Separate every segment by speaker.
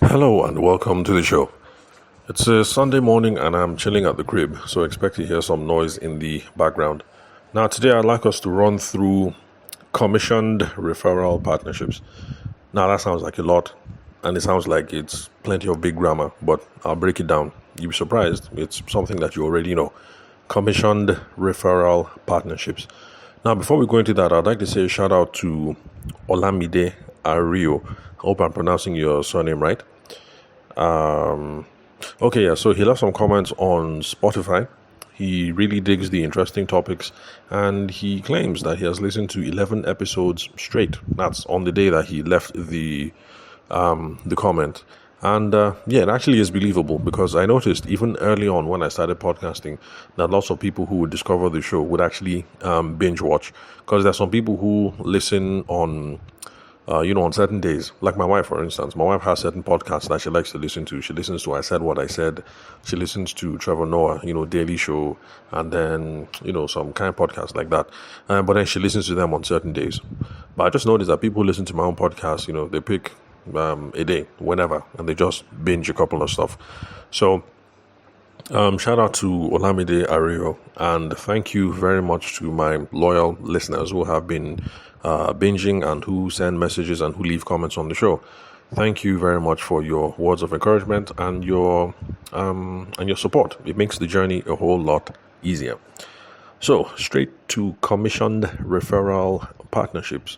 Speaker 1: Hello and welcome to the show. It's a Sunday morning and I'm chilling at the crib, so expect to hear some noise in the background. Now, today I'd like us to run through commissioned referral partnerships. Now, that sounds like a lot and it sounds like it's plenty of big grammar, but I'll break it down. You'll be surprised. It's something that you already know. Commissioned referral partnerships. Now, before we go into that, I'd like to say a shout out to Olamide Ario. I hope I'm pronouncing your surname right. So he left some comments on Spotify. He really digs the interesting topics and he claims that he has listened to 11 episodes straight. That's on the day that he left the comment. And it actually is believable because I noticed even early on when I started podcasting that lots of people who would discover the show would actually binge watch, because there's some people who listen on on certain days, like my wife, for instance. My wife has certain podcasts that she likes to listen to. She listens to I Said What I Said. She listens to Trevor Noah, Daily Show, and then, some kind of podcasts like that. But then she listens to them on certain days. But I just noticed that people who listen to my own podcast, they pick a day, whenever, and they just binge a couple of stuff. So, shout out to Olamide Ario, and thank you very much to my loyal listeners who have been binging and who send messages and who leave comments on the show. Thank you very much for your words of encouragement and your support. It makes the journey a whole lot easier. So, straight to commissioned referral partnerships.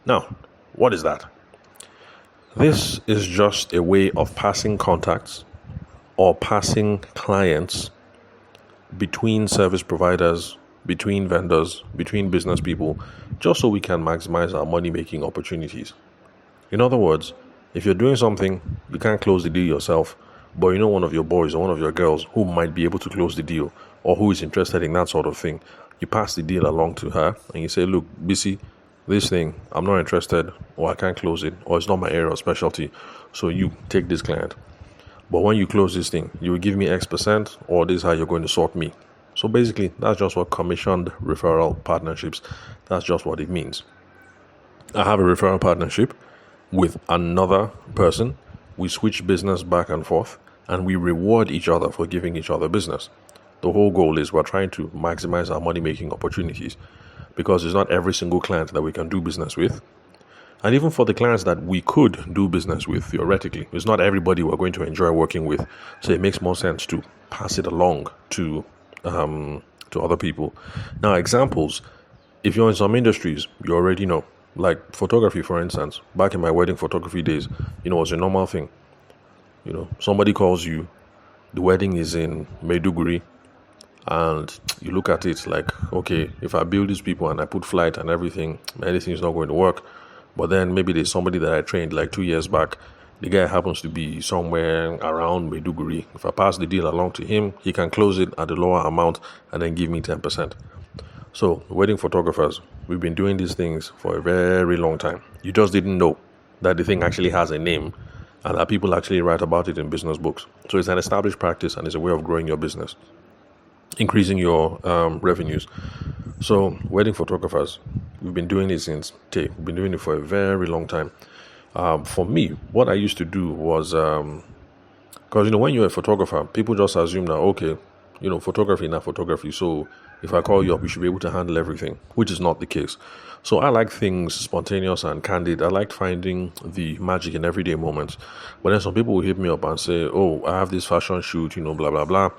Speaker 1: Now, what is that? This is just a way of passing contacts or passing clients between service providers, between vendors, between business people, just so we can maximize our money-making opportunities. In other words, if you're doing something, you can't close the deal yourself, but you know one of your boys or one of your girls who might be able to close the deal or who is interested in that sort of thing, you pass the deal along to her and you say, look, BC, this thing, I'm not interested, or I can't close it, or it's not my area of specialty, so you take this client. But when you close this thing, you will give me X%, or this is how you're going to sort me. So basically, that's just what commissioned referral partnerships, that's just what it means. I have a referral partnership with another person. We switch business back and forth, and we reward each other for giving each other business. The whole goal is we're trying to maximize our money-making opportunities, because it's not every single client that we can do business with. And even for the clients that we could do business with, theoretically, it's not everybody we're going to enjoy working with. So it makes more sense to pass it along to other people. Now, examples, if you're in some industries, you already know, like photography, for instance. Back in my wedding photography days, it was a normal thing. Somebody calls you, the wedding is in Maiduguri, and you look at it like, okay, if I build these people and I put flight and everything, anything is not going to work. But then maybe there's somebody that I trained like 2 years back. The guy happens to be somewhere around Maiduguri. If I pass the deal along to him, he can close it at a lower amount and then give me 10%. So, wedding photographers, we've been doing these things for a very long time. You just didn't know that the thing actually has a name and that people actually write about it in business books. So it's an established practice and it's a way of growing your business, increasing your revenues. So, wedding photographers, we've been doing this since day. We've been doing it for a very long time. For me, what I used to do was, because when you're a photographer, people just assume that, okay, photography, not photography. So if I call you up, you should be able to handle everything, which is not the case. So I like things spontaneous and candid. I like finding the magic in everyday moments. But then some people will hit me up and say, oh, I have this fashion shoot, blah, blah, blah.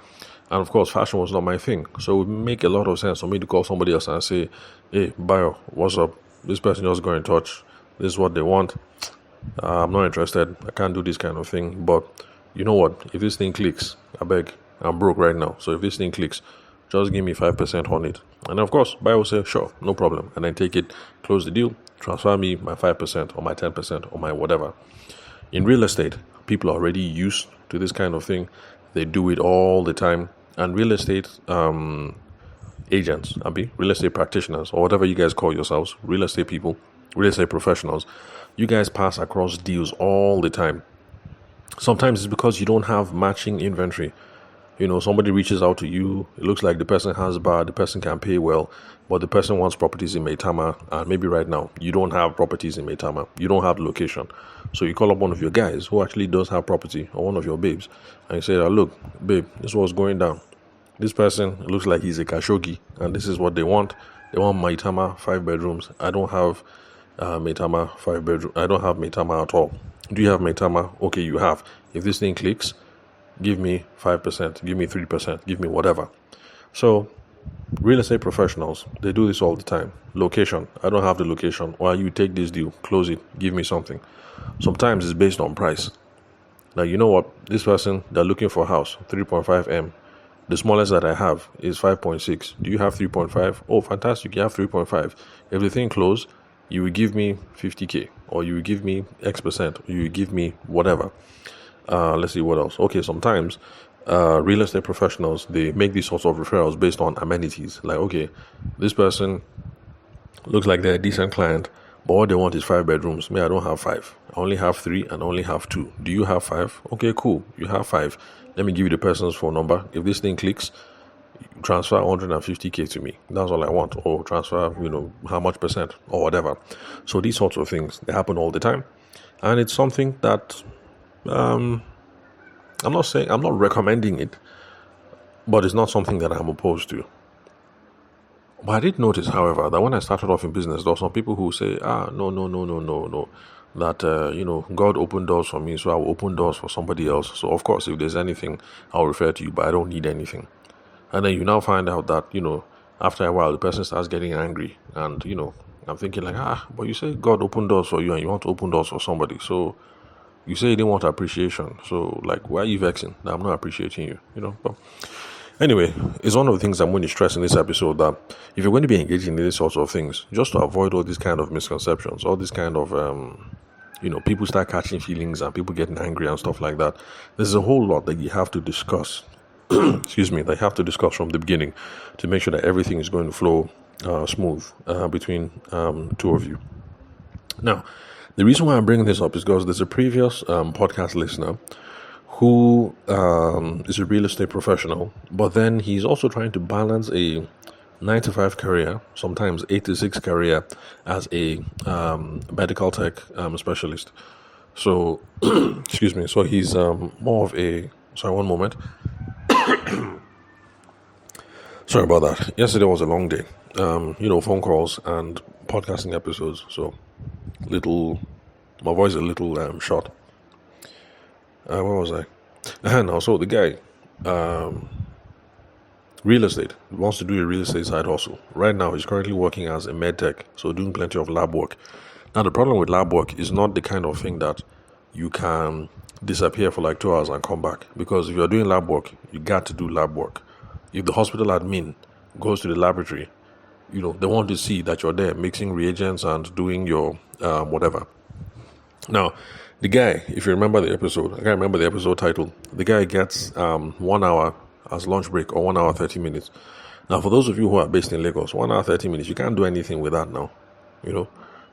Speaker 1: And of course, fashion was not my thing. So it would make a lot of sense for me to call somebody else and say, hey, Bayo, what's up? This person just got in touch. This is what they want. I'm not interested. I can't do this kind of thing. But you know what? If this thing clicks, I beg, I'm broke right now. So if this thing clicks, just give me 5% on it. And of course, Bayo will say, sure, no problem. And then take it, close the deal, transfer me my 5% or my 10% or my whatever. In real estate, people are already used to this kind of thing. They do it all the time. And real estate agents, real estate practitioners, or whatever you guys call yourselves, real estate people, real estate professionals, you guys pass across deals all the time. Sometimes it's because you don't have matching inventory. Somebody reaches out to you. It looks like the person has bar, the person can pay well, but the person wants properties in Maitama, and maybe right now you don't have properties in Maitama. You don't have the location. So you call up one of your guys who actually does have property, or one of your babes, and you say, look, babe, this was going down. This person looks like he's a Khashoggi, and this is what they want. They want Maitama 5 bedrooms. I don't have Maitama 5 bedroom. I don't have Maitama at all. Do you have Maitama? Okay, you have. If this thing clicks, give me 5%, give me 3%, give me whatever. So, real estate professionals, they do this all the time. Location, I don't have the location. Why you take this deal, close it, give me something. Sometimes it's based on price. Now, you know what? This person, they're looking for a house, 3.5 M. The smallest that I have is 5.6. Do you have 3.5? Oh, fantastic, you have 3.5. If the thing close, you will give me 50K, or you will give me X%, or you will give me whatever. Let's see what else. Okay, sometimes real estate professionals, they make these sorts of referrals based on amenities. Like, okay, this person looks like they're a decent client, but what they want is 5 bedrooms. Me, I don't have 5. I only have 3 and I only have 2. Do you have 5? Okay, cool. You have 5. Let me give you the person's phone number. If this thing clicks, transfer 150K to me. That's all I want. Or transfer, how much percent or whatever. So these sorts of things, they happen all the time. And it's something that I'm not recommending it, but it's not something that I'm opposed to. But I did notice, however, that when I started off in business, there were some people who say, no, that, God opened doors for me, so I will open doors for somebody else. So, of course, if there's anything, I'll refer to you, but I don't need anything. And then you now find out that, after a while, the person starts getting angry. And, I'm thinking like, but you say God opened doors for you and you want to open doors for somebody. So you say you didn't want appreciation. So, like, why are you vexing that I'm not appreciating you, But anyway, it's one of the things I'm going to stress in this episode, that if you're going to be engaging in these sorts of things, just to avoid all these kind of misconceptions, all this kind of, people start catching feelings and people getting angry and stuff like that. There's a whole lot that you have to discuss. Excuse me, they have to discuss from the beginning to make sure that everything is going to flow smooth between two of you. Now, the reason why I'm bringing this up is because there's a previous podcast listener who is a real estate professional, but then he's also trying to balance a 9-to-5 career, sometimes 8-to-6 career as a medical tech specialist. So, excuse me, so he's more of a, sorry, one moment. Sorry about that. Yesterday was a long day. Phone calls and podcasting episodes. So, my voice is a little short. Where was I? Now, so the guy, real estate, wants to do a real estate side hustle. Right now, he's currently working as a med tech, so doing plenty of lab work. Now, the problem with lab work is not the kind of thing that you can disappear for like 2 hours and come back. Because if you're doing lab work, you got to do lab work. If the hospital admin goes to the laboratory, they want to see that you're there mixing reagents and doing your whatever. Now, the guy, if you remember the episode, I can't remember the episode title, the guy gets 1 hour as lunch break, or 1 hour 30 minutes. Now, for those of you who are based in Lagos, 1 hour 30 minutes, you can't do anything with that now.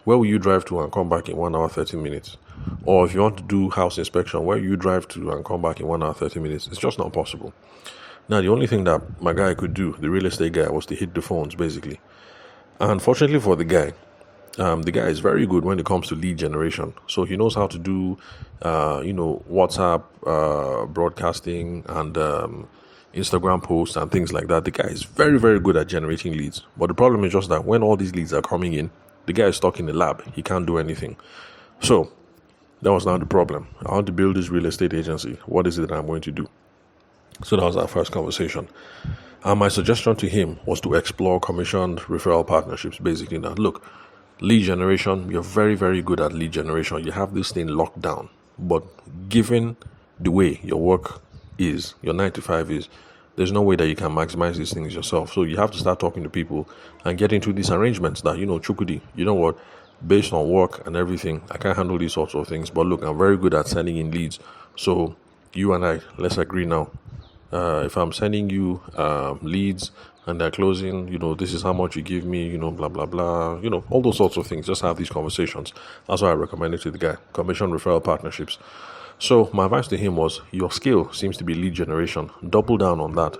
Speaker 1: Where will you drive to and come back in 1 hour 30 minutes? Or if you want to do house inspection, where you drive to and come back in 1 hour 30 minutes? It's just not possible. Now, the only thing that my guy could do, the real estate guy, was to hit the phones, basically. Unfortunately for the guy is very good when it comes to lead generation. So he knows how to do, WhatsApp broadcasting and Instagram posts and things like that. The guy is very, very good at generating leads. But the problem is just that when all these leads are coming in, the guy is stuck in the lab. He can't do anything. So that was now the problem. I want to build this real estate agency. What is it that I'm going to do? So that was our first conversation. And my suggestion to him was to explore commissioned referral partnerships. Basically, now, look, lead generation, you're very, very good at lead generation. You have this thing locked down. But given the way your work is, your 9-to-5 is, there's no way that you can maximize these things yourself. So you have to start talking to people and get into these arrangements that, Chukudi, you know what, based on work and everything, I can't handle these sorts of things. But look, I'm very good at sending in leads. So you and I, let's agree now. If I'm sending you leads and they're closing, this is how much you give me, blah, blah, blah, all those sorts of things. Just have these conversations. That's why I recommend it to the guy. Commission referral partnerships. So my advice to him was, your skill seems to be lead generation. Double down on that.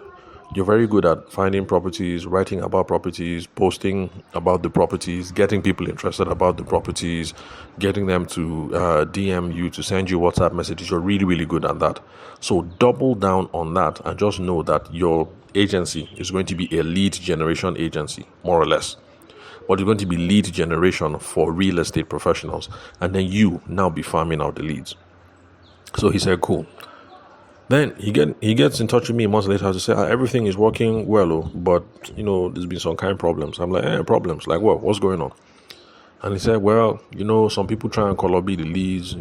Speaker 1: You're very good at finding properties, writing about properties, posting about the properties, getting people interested about the properties, getting them to DM you, to send you WhatsApp messages. You're really, really good at that. So double down on that and just know that your agency is going to be a lead generation agency, more or less. But it's going to be lead generation for real estate professionals. And then you now be farming out the leads. So he said, cool. Then he gets in touch with me months later to say, everything is working well, but there's been some kind of problems. I'm like, problems? Like what? What's going on? And he said, well, some people try and call up the leads,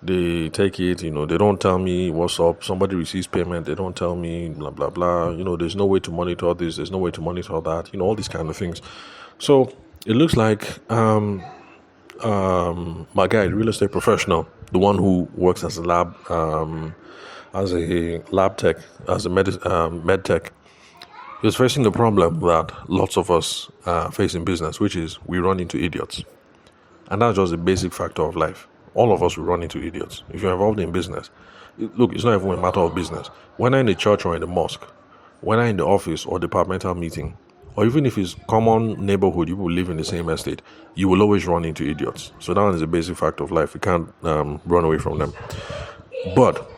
Speaker 1: they take it, they don't tell me what's up. Somebody receives payment, they don't tell me, blah, blah, blah. There's no way to monitor this, there's no way to monitor that, all these kind of things. So it looks like my guy, the real estate professional, the one who works as a lab tech, as a med tech, he was facing the problem that lots of us face in business, which is we run into idiots. And that's just a basic factor of life. All of us will run into idiots. If you're involved in business, look, it's not even a matter of business. When I'm in the church or in the mosque, when I'm in the office or departmental meeting, or even if it's common neighborhood, you will live in the same estate, you will always run into idiots. So that is a basic fact of life. You can't run away from them. But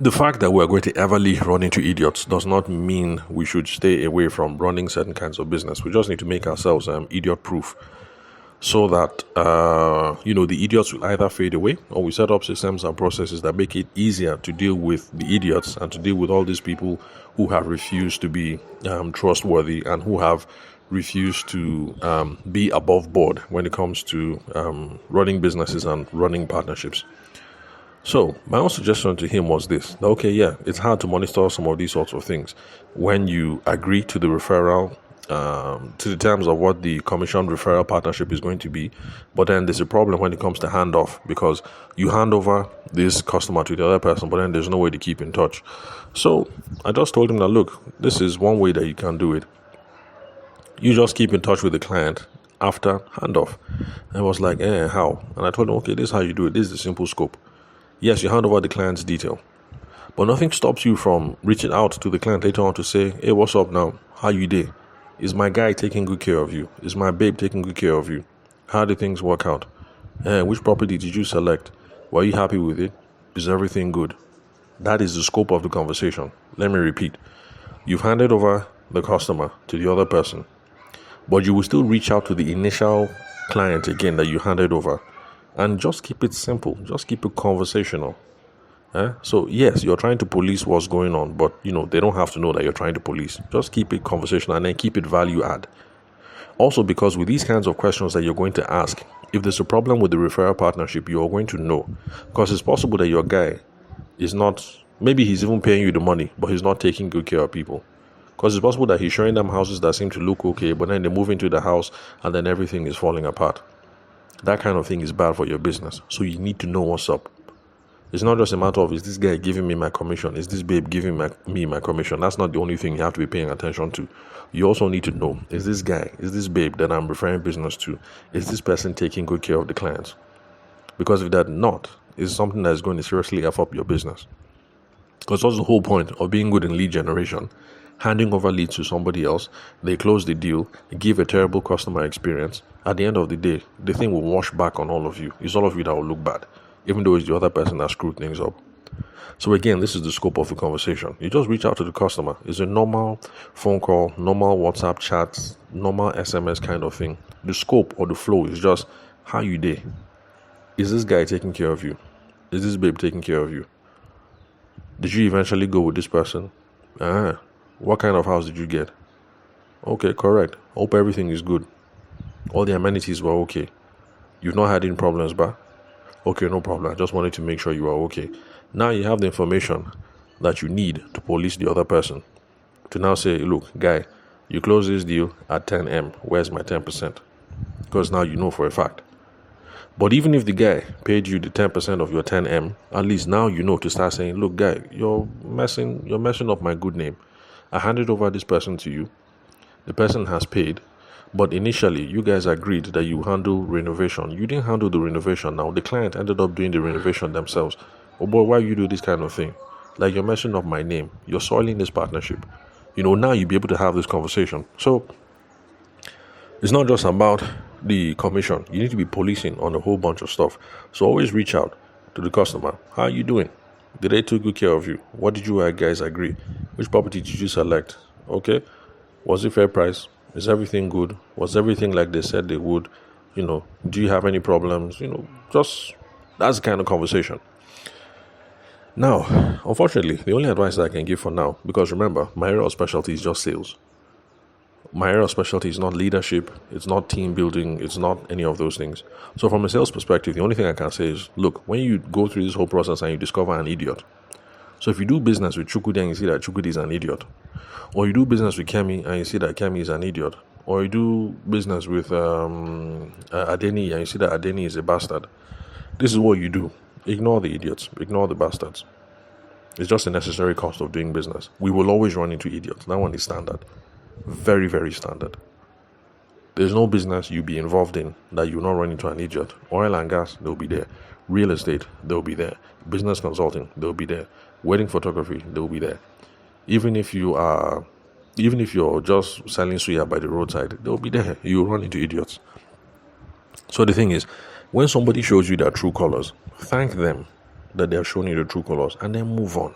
Speaker 1: the fact that we're going to everly run into idiots does not mean we should stay away from running certain kinds of business. We just need to make ourselves idiot-proof, so that the idiots will either fade away, or we set up systems and processes that make it easier to deal with the idiots and to deal with all these people who have refused to be trustworthy and who have refused to be above board when it comes to running businesses and running partnerships. So my own suggestion to him was this: okay, yeah, it's hard to monitor some of these sorts of things when you agree to the referral, to the terms of what the commission referral partnership is going to be. But then there's a problem when it comes to handoff, because you hand over this customer to the other person, but then there's no way to keep in touch. So I just told him that, look, this is one way that you can do it. You just keep in touch with the client after handoff. And I was like, how? And I told him, okay, this is how you do it. This is the simple scope. Yes, you hand over the client's detail, but nothing stops you from reaching out to the client later on to say, hey, what's up now? How you doing? Is my guy taking good care of you? Is my babe taking good care of you? How did things work out? Which property did you select? Were you happy with it? Is everything good? That is the scope of the conversation. Let me repeat. You've handed over the customer to the other person, but you will still reach out to the initial client again that you handed over. And just keep it simple. Just keep it conversational. So yes, you're trying to police what's going on, but they don't have to know that you're trying to police. Just keep it conversational and then keep it value add. Also, because with these kinds of questions that you're going to ask, if there's a problem with the referral partnership, you're going to know. Because it's possible that your guy is not, maybe he's even paying you the money, but he's not taking good care of people. Because it's possible that he's showing them houses that seem to look okay, but then they move into the house and then everything is falling apart. That kind of thing is bad for your business. So you need to know what's up. It's not just a matter of, is this guy giving me my commission? Is this babe giving me my commission? That's not the only thing you have to be paying attention to. You also need to know, is this guy, is this babe that I'm referring business to, is this person taking good care of the clients? Because if they're not, it's something that is going to seriously F up your business. Because that's the whole point of being good in lead generation. Handing over leads to somebody else, they close the deal, give a terrible customer experience. At the end of the day, the thing will wash back on all of you. It's all of you that will look bad, even though it's the other person that screwed things up. So again, this is the scope of the conversation. You just reach out to the customer. It's a normal phone call, normal WhatsApp chat, normal SMS kind of thing. The scope or the flow is just, how you day? Is this guy taking care of you? Is this babe taking care of you? Did you eventually go with this person? What kind of house did you get? Okay, correct. Hope everything is good. All the amenities were okay. You've not had any problems, ba? Okay, no problem. I just wanted to make sure you are okay. Now you have the information that you need to police the other person. To now say, look, guy, you close this deal at 10M. Where's my 10%? Because now you know for a fact. But even if the guy paid you the 10% of your 10M, at least now you know to start saying, look, guy, you're messing up my good name. I handed over this person to you. The person has paid, But initially, you guys agreed that you handle renovation. You didn't handle the renovation. Now the client ended up doing the renovation themselves. Oh boy, why you do this kind of thing? Like you're messing up my name. You're soiling this partnership. Now you'll be able to have this conversation. So it's not just about the commission. You need to be policing on a whole bunch of stuff. So always reach out to the customer. How are you doing? Did they take good care of you? What did you guys agree? Which property did you select? Okay. Was it fair price? Is everything good? Was everything like they said they would? Do you have any problems? Just that's the kind of conversation. Now, unfortunately, the only advice that I can give for now, because remember, my area of specialty is just sales. My area of specialty is not leadership, it's not team building, it's not any of those things. So from a sales perspective, the only thing I can say is, look, when you go through this whole process and you discover an idiot. So if you do business with Chukwudi and you see that Chukwudi is an idiot, or you do business with Kemi and you see that Kemi is an idiot, or you do business with Adeni and you see that Adeni is a bastard, this is what you do. Ignore the idiots, ignore the bastards. It's just a necessary cost of doing business. We will always run into idiots. That one is standard. Very, very standard. There's no business you be involved in that you will not run into an idiot. Oil and gas, they'll be there. Real estate, they'll be there. Business consulting, they'll be there. Wedding photography, they'll be there. Even if you're just selling suya by the roadside, they'll be there. You'll run into idiots. So the thing is, when somebody shows you their true colors, thank them that they have shown you the true colors and then move on.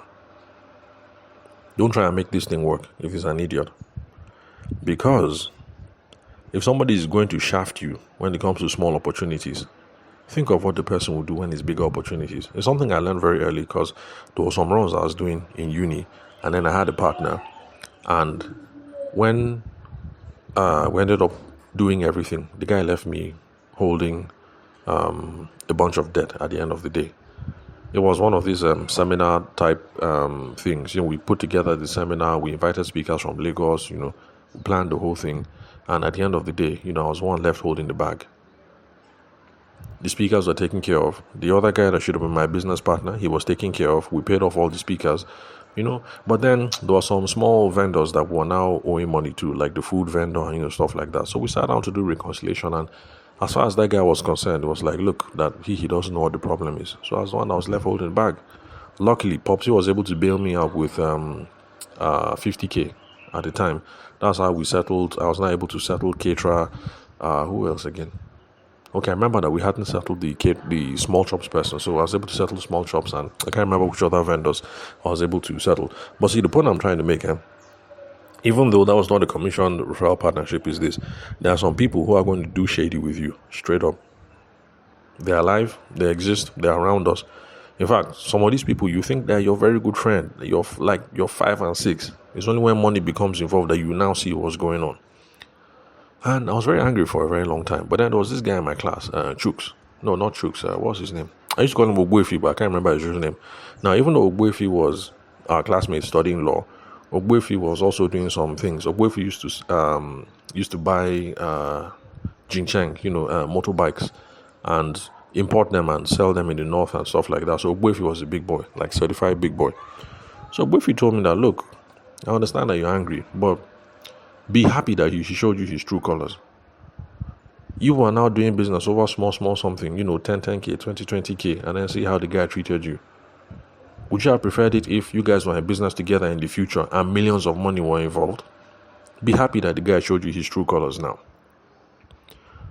Speaker 1: Don't try and make this thing work if it's an idiot. Because if somebody is going to shaft you when it comes to small opportunities, think of what the person will do when it's bigger opportunities. It's something I learned very early because there were some runs I was doing in uni, and then I had a partner, and when we ended up doing everything, the guy left me holding a bunch of debt at the end of the day. It was one of these seminar type things. We put together the seminar, we invited speakers from Lagos, we planned the whole thing, and at the end of the day, I was one left holding the bag. The speakers were taken care of. The other guy that should have been my business partner, he was taken care of. We paid off all the speakers, But then there were some small vendors that were now owing money to, like the food vendor and stuff like that. So we sat down to do reconciliation, and as far as that guy was concerned, it was like, look, that he doesn't know what the problem is. So I was the one that was left holding the bag. Luckily, Popsy was able to bail me out with 50K at the time. That's how we settled. I was not able to settle caterer. Who else again? Okay, I remember that we hadn't settled the small shops person, so I was able to settle the small shops, and I can't remember which other vendors I was able to settle. But see, the point I'm trying to make, even though that was not a commission referral partnership, is this: there are some people who are going to do shady with you, straight up. They're alive, they exist, they're around us. In fact, some of these people, you think they're your very good friend, you're 5 and 6. It's only when money becomes involved that you now see what's going on. And I was very angry for a very long time. But then there was this guy in my class, Chooks. No, not Chooks. What's his name? I used to call him Ogbuefi, but I can't remember his real name. Now, even though Ogbuefi was our classmate studying law, Ogbuefi was also doing some things. Ogbuefi used to buy Jincheng, motorbikes, and import them and sell them in the north and stuff like that. So Ogbuefi was a big boy, like certified big boy. So Ogbuefi told me that, look, I understand that you're angry, but be happy that he showed you his true colors. You are now doing business over small something, 10K, 20K, and then see how the guy treated you. Would you have preferred it if you guys were in business together in the future and millions of money were involved? Be happy that the guy showed you his true colors now.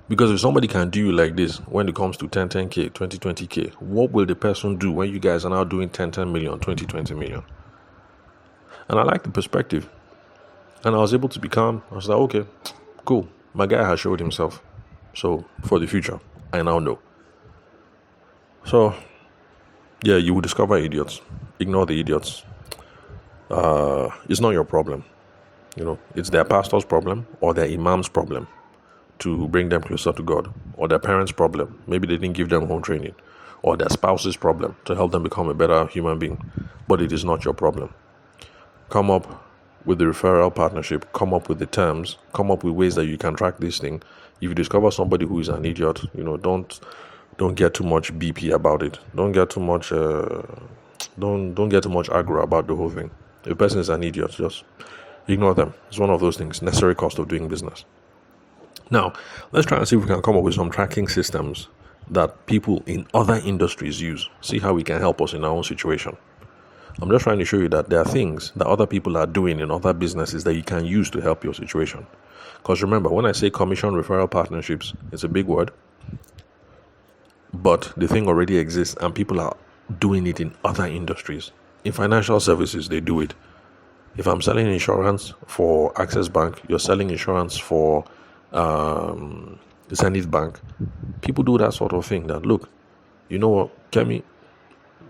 Speaker 1: Because if somebody can do you like this when it comes to 10K, 20K, what will the person do when you guys are now doing 10 million, 20 million? And I like the perspective. And I was able to be calm. I was like, okay, cool. My guy has showed himself. So for the future, I now know. So, yeah, you will discover idiots. Ignore the idiots. It's not your problem. It's their pastor's problem or their imam's problem to bring them closer to God, or their parents' problem. Maybe they didn't give them home training, or their spouse's problem to help them become a better human being. But it is not your problem. Come up with the referral partnership, come up with the terms, come up with ways that you can track this thing. If you discover somebody who is an idiot, don't get too much BP about it. Don't get too much don't get too much aggro about the whole thing. If a person is an idiot, just ignore them. It's one of those things, necessary cost of doing business. Now, let's try and see if we can come up with some tracking systems that people in other industries use. See how we can help us in our own situation. I'm just trying to show you that there are things that other people are doing in other businesses that you can use to help your situation. Because remember, when I say commission referral partnerships, it's a big word, but the thing already exists and people are doing it in other industries. In financial services, they do it. If I'm selling insurance for Access Bank, you're selling insurance for Zenith Bank. People do that sort of thing. That look, you know what, Kemi,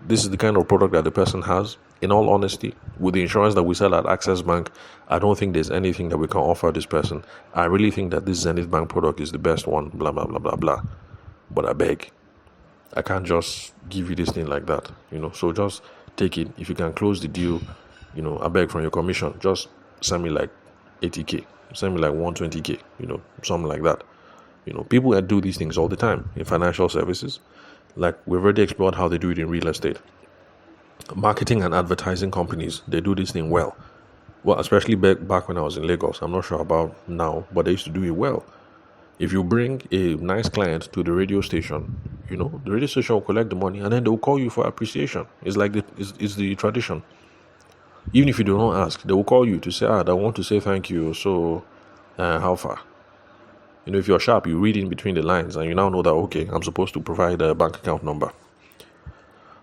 Speaker 1: this is the kind of product that the person has. In all honesty, with the insurance that we sell at Access Bank, I don't think there's anything that we can offer this person. I really think that this Zenith Bank product is the best one, blah, blah, blah, blah, blah. But I beg, I can't just give you this thing like that, So just take it. If you can close the deal, I beg from your commission, just send me like 80K, send me like 120K, something like that. People that do these things all the time in financial services. Like we've already explored how they do it in real estate. Marketing and advertising companies, they do this thing well. Well, especially back when I was in Lagos. I'm not sure about now, but they used to do it well. If you bring a nice client to the radio station, the radio station will collect the money and then they will call you for appreciation. It's like it's the tradition. Even if you do not ask, they will call you to say, I want to say thank you. So, how far? If you're sharp, you read in between the lines and you now know that, okay, I'm supposed to provide a bank account number.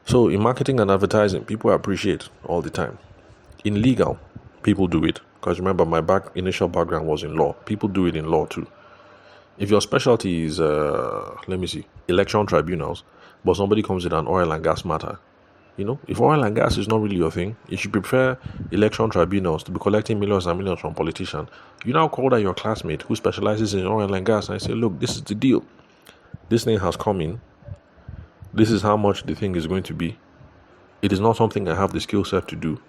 Speaker 1: So in marketing and advertising, people appreciate all the time. In legal, people do it. Because remember, my initial background was in law. People do it in law too. If your specialty is, election tribunals, but somebody comes with an oil and gas matter, if oil and gas is not really your thing, you should prefer election tribunals to be collecting millions and millions from politicians. You now call that your classmate who specializes in oil and gas and say, look, this is the deal. This thing has come in. This is how much the thing is going to be. It is not something I have the skill set to do.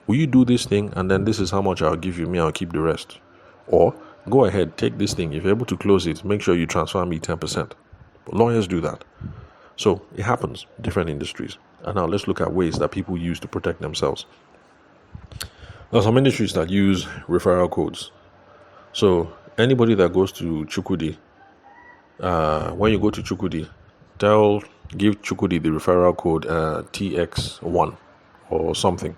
Speaker 1: Will you do this thing and then this is how much I'll give you, I'll keep the rest. Or go ahead, take this thing. If you're able to close it, make sure you transfer me 10%. But lawyers do that. So it happens, different industries. And now let's look at ways that people use to protect themselves. There are some industries that use referral codes. So anybody that goes to Chukwudi, when you go to Chukwudi, give Chukwudi the referral code TX1 or something.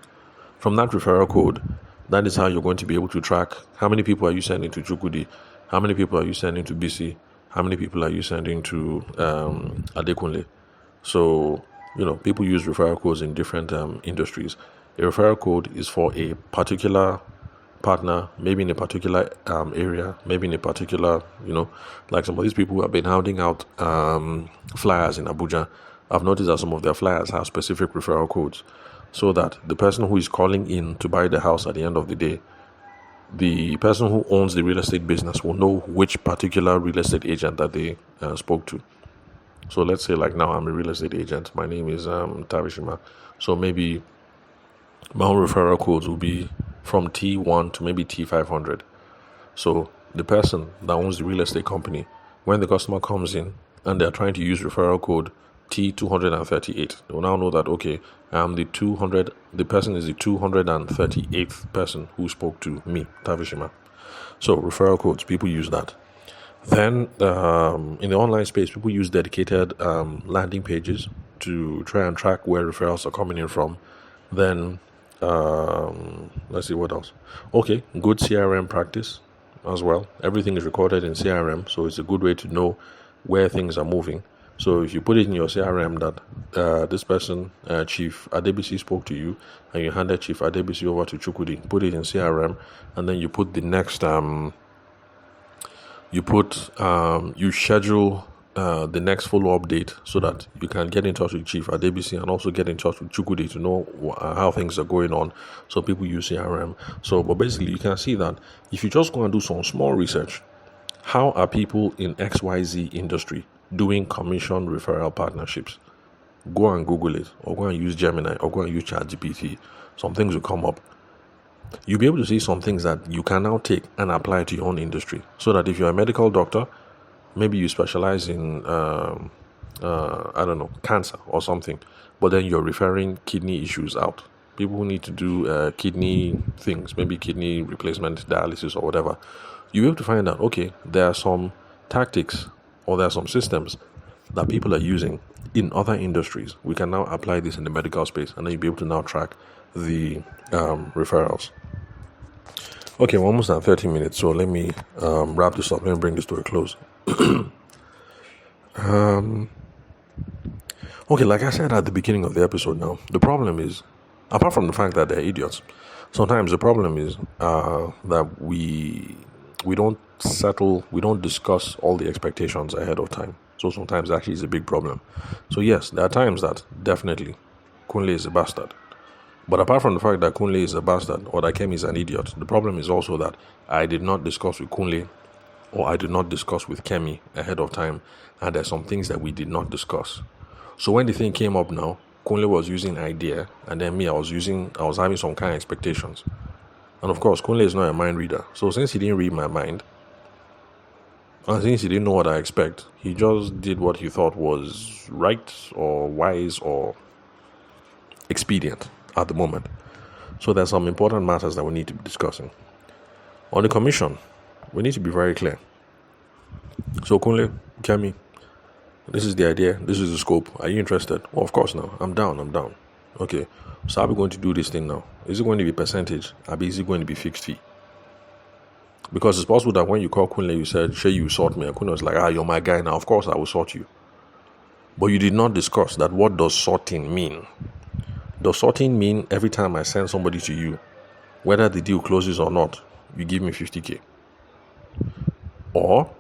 Speaker 1: From that referral code, that is how you're going to be able to track how many people are you sending to Chukwudi, how many people are you sending to BC, how many people are you sending to Adekunle. So, people use referral codes in different industries. A referral code is for a particular partner, maybe in a particular area, maybe in a particular, like some of these people who have been handing out flyers in Abuja. I've noticed that some of their flyers have specific referral codes so that the person who is calling in to buy the house at the end of the day, the person who owns the real estate business will know which particular real estate agent that they spoke to. So let's say like now I'm a real estate agent. My name is Tavishima. So maybe my own referral codes will be from T1 to maybe T500. So the person that owns the real estate company, when the customer comes in and they're trying to use referral code T238, they'll now know that, okay, the person is the 238th person who spoke to me, Tavishima. So referral codes, people use that. Then in the online space, people use dedicated landing pages to try and track where referrals are coming in from. Then let's see what else. Okay, good CRM practice as well. Everything is recorded in CRM, so it's a good way to know where things are moving. So if you put it in your CRM that this person, Chief Adebisi, spoke to you, and you handed Chief Adebisi over to Chukwudi, put it in CRM, and then you put the next you schedule the next follow-up date so that you can get in touch with Chief Adebisi and also get in touch with Chukwudi to know how things are going on. So people use CRM. But basically you can see that if you just go and do some small research, how are people in XYZ industry doing commission referral partnerships? Go and Google it, or go and use Gemini, or go and use ChatGPT. Some things will come up. You'll be able to see some things that you can now take and apply to your own industry. So that if you're a medical doctor, maybe you specialize in, cancer or something, but then you're referring kidney issues out. People who need to do kidney things, maybe kidney replacement, dialysis or whatever. you'll be able to find out, okay, there are some tactics or there are some systems that people are using in other industries. We can now apply this in the medical space, and then you'll be able to now track the referrals. Okay, we're almost at 30 minutes, so let me wrap this up. Let me bring this to a close. Okay, like I said at the beginning of the episode now, the problem is, apart from the fact that they're idiots, sometimes the problem is that we don't we don't discuss all the expectations ahead of time. So sometimes actually it's a big problem. So yes, there are times that definitely Kunle is a bastard. But apart from the fact that Kunle is a bastard or that Kemi is an idiot, the problem is also that I did not discuss with Kunle or I did not discuss with Kemi ahead of time, and there's some things that we did not discuss. So when the thing came up now, Kunle was using idea, and then me, I was having some kind of expectations. And of course, Kunle is not a mind reader. So since he didn't read my mind, and since he didn't know what I expect, he just did what he thought was right or wise or expedient at the moment. So there's some important matters that we need to be discussing. On the commission, we need to be very clear. So Kunle, Kemi, this is the idea, this is the scope. Are you interested? Well, of course now. I'm down. Okay. So how are we going to do this thing now? Is it going to be percentage? Or is it going to be fixed fee? Because it's possible that when you call Kunle, you said, "Sure, you sort me." And Kunle was like, "You're my guy now. Of course I will sort you." But you did not discuss that. What does sorting mean? Does sorting mean every time I send somebody to you, whether the deal closes or not, you give me 50K? Or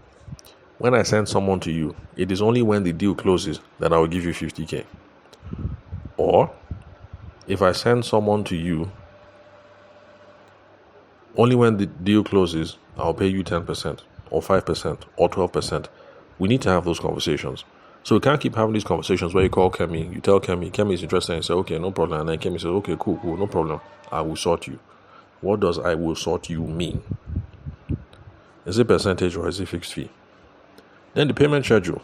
Speaker 1: when I send someone to you, it is only when the deal closes that I will give you 50K? Or if I send someone to you, only when the deal closes, I'll pay you 10% or 5% or 12%. We need to have those conversations. So we can't keep having these conversations where you call Kemi, you tell Kemi is interested, and you say, "Okay, no problem." And then Kemi says, "Okay, cool, no problem. I will sort you." What does "I will sort you" mean? Is it percentage or is it fixed fee? Then the payment schedule.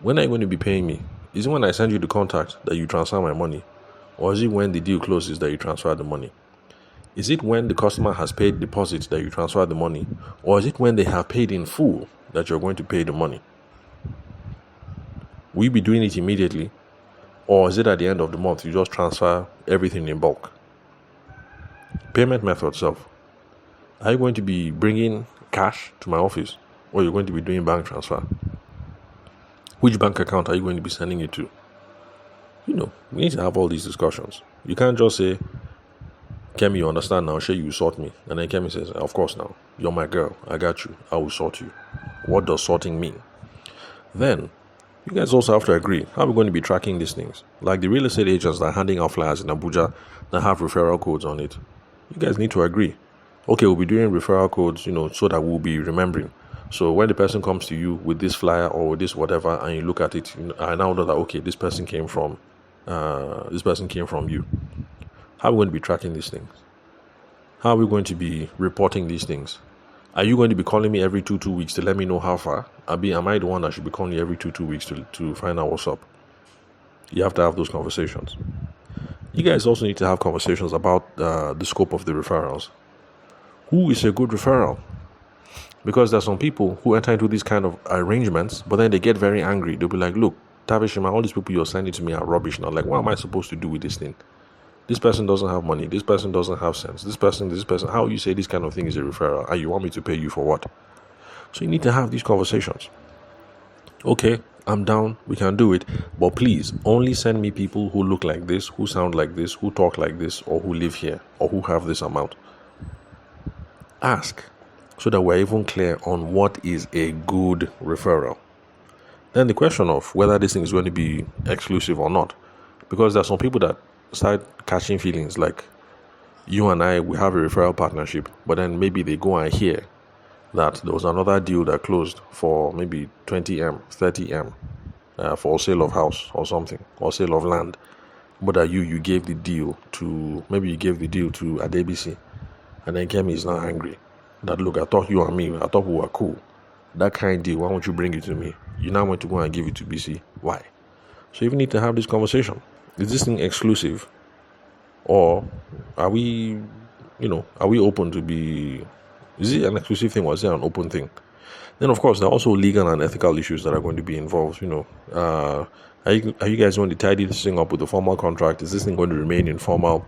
Speaker 1: When are you going to be paying me? Is it when I send you the contact that you transfer my money? Or is it when the deal closes that you transfer the money? Is it when the customer has paid deposits that you transfer the money? Or is it when they have paid in full that you're going to pay the money? Will you be doing it immediately? Or is it at the end of the month you just transfer everything in bulk? Payment method itself. Are you going to be bringing cash to my office? Or you're going to be doing bank transfer? Which bank account are you going to be sending it to? We need to have all these discussions. You can't just say, "Kemi, you understand now, sure you sort me." And then Kemi says, "Of course now, you're my girl, I got you, I will sort you." What does sorting mean? Then, you guys also have to agree, how are we going to be tracking these things? Like the real estate agents that are handing out flyers in Abuja that have referral codes on it. You guys need to agree. Okay, we'll be doing referral codes, so that we'll be remembering. So when the person comes to you with this flyer or with this whatever, and you look at it, I now know that, okay, this person came from you. How are we going to be tracking these things? How are we going to be reporting these things? Are you going to be calling me every two weeks to let me know how far? Am I the one that should be calling you every two weeks to find out what's up? You have to have those conversations. You guys also need to have conversations about the scope of the referrals. Who is a good referral? Because there's some people who enter into these kind of arrangements, but then they get very angry. They'll be like, "Look, Tavishima, all these people you're sending to me are rubbish now. Like, what am I supposed to do with this thing? This person doesn't have money. This person doesn't have sense. This person. How you say this kind of thing is a referral? And you want me to pay you for what?" So you need to have these conversations. Okay, I'm down. We can do it. But please, only send me people who look like this, who sound like this, who talk like this, or who live here, or who have this amount. Ask, so that we're even clear on what is a good referral. Then the question of whether this thing is going to be exclusive or not. Because there are some people that start catching feelings like, you and I, we have a referral partnership, but then maybe they go and hear that there was another deal that closed for maybe 20M, 30M for sale of house or something, or sale of land. But that you gave the deal to, maybe you gave the deal to Adebisi, and then Kemi is now angry. That, look, I thought you and me, I thought we were cool. That kind of deal, why won't you bring it to me? You now want to go and give it to BC. Why? So you need to have this conversation. Is this thing exclusive? Or are we open to be Is it an exclusive thing or is it an open thing? Then, of course, there are also legal and ethical issues that are going to be involved. Are you guys going to tidy this thing up with a formal contract? Is this thing going to remain informal?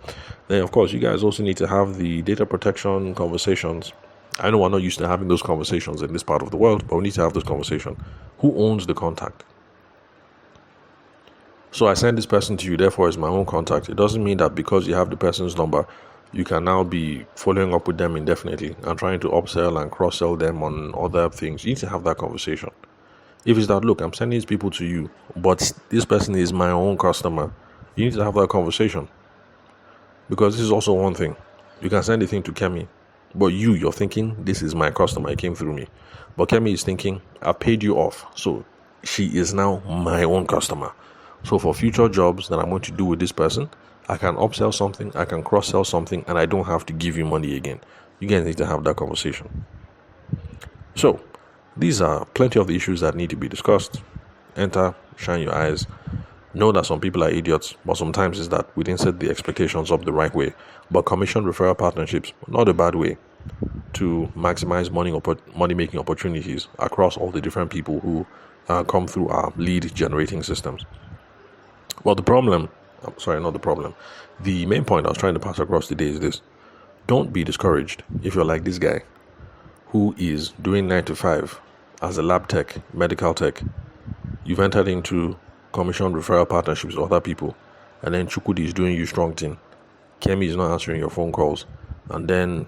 Speaker 1: Then, of course, you guys also need to have the data protection conversations. I know we're not used to having those conversations in this part of the world, but we need to have those conversations. Who owns the contact? So I send this person to you, therefore it's my own contact. It doesn't mean that because you have the person's number, you can now be following up with them indefinitely and trying to upsell and cross-sell them on other things. You need to have that conversation. If it's that, look, I'm sending these people to you, but this person is my own customer, you need to have that conversation. Because this is also one thing. You can send the thing to Kemi, but you're thinking, this is my customer, it came through me. But Kemi is thinking, I paid you off, so she is now my own customer. So for future jobs that I'm going to do with this person, I can upsell something, I can cross-sell something, and I don't have to give you money again. You guys need to have that conversation. So, these are plenty of the issues that need to be discussed. Enter, shine your eyes. Know that some people are idiots, but sometimes it's that we didn't set the expectations up the right way. But commission referral partnerships, not a bad way to maximize money-making opportunities across all the different people who come through our lead generating systems. Well, the main point I was trying to pass across today is this. Don't be discouraged if you're like this guy who is doing 9 to 5 as a lab tech, medical tech. You've entered into commission referral partnerships with other people, and then Chukwudi is doing you strong thing. Kemi is not answering your phone calls, and then,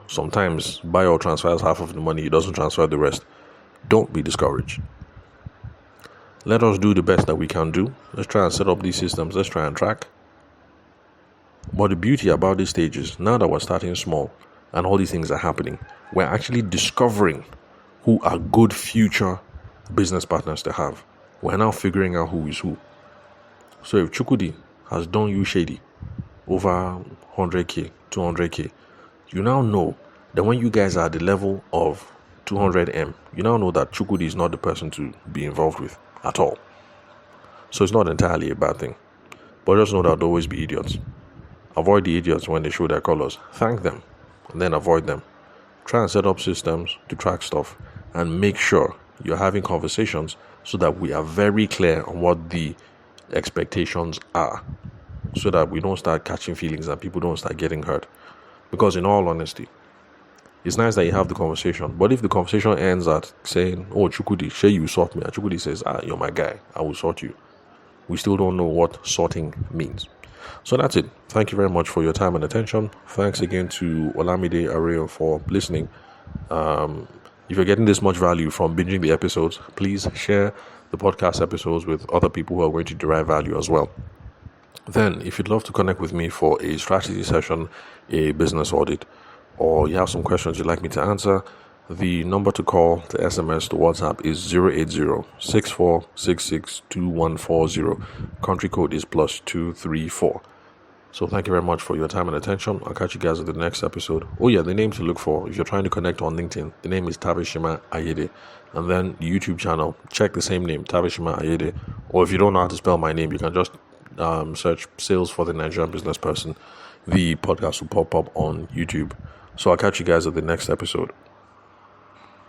Speaker 1: sometimes Bayo transfers half of the money, he doesn't transfer the rest. Don't be discouraged. Let us do the best that we can do. Let's try and set up these systems. Let's try and track. But the beauty about these stages, now that we're starting small and all these things are happening, we're actually discovering who are good future business partners to have. We're now figuring out who is who. So if Chukwudi has done you shady over 100k, 200k, you now know that when you guys are at the level of 200M, you now know that Chukwudi is not the person to be involved with at all. So it's not entirely a bad thing. But just know that there'll always be idiots. Avoid the idiots when they show their colors. Thank them, and then avoid them. Try and set up systems to track stuff, and make sure you're having conversations so that we are very clear on what the expectations are, so that we don't start catching feelings and people don't start getting hurt. Because in all honesty, it's nice that you have the conversation, but if the conversation ends at saying, oh, Chukwudi, shey you sort me, and Chukwudi says, you're my guy, I will sort you, we still don't know what sorting means. So that's it. Thank you very much for your time and attention. Thanks again to Olamide Areo for listening. If you're getting this much value from binging the episodes, please share the podcast episodes with other people who are going to derive value as well. Then, if you'd love to connect with me for a strategy session, a business audit, or you have some questions you'd like me to answer, the number to call, the SMS, the WhatsApp is 080-6466-2140. Country code is +234. So thank you very much for your time and attention. I'll catch you guys at the next episode. Oh yeah, the name to look for if you're trying to connect on LinkedIn, the name is Tavishima Ayede. And then the YouTube channel, check the same name, Tavishima Ayede. Or if you don't know how to spell my name, you can just search Sales for the Nigerian Business Person. The podcast will pop up on YouTube. So I'll catch you guys at the next episode.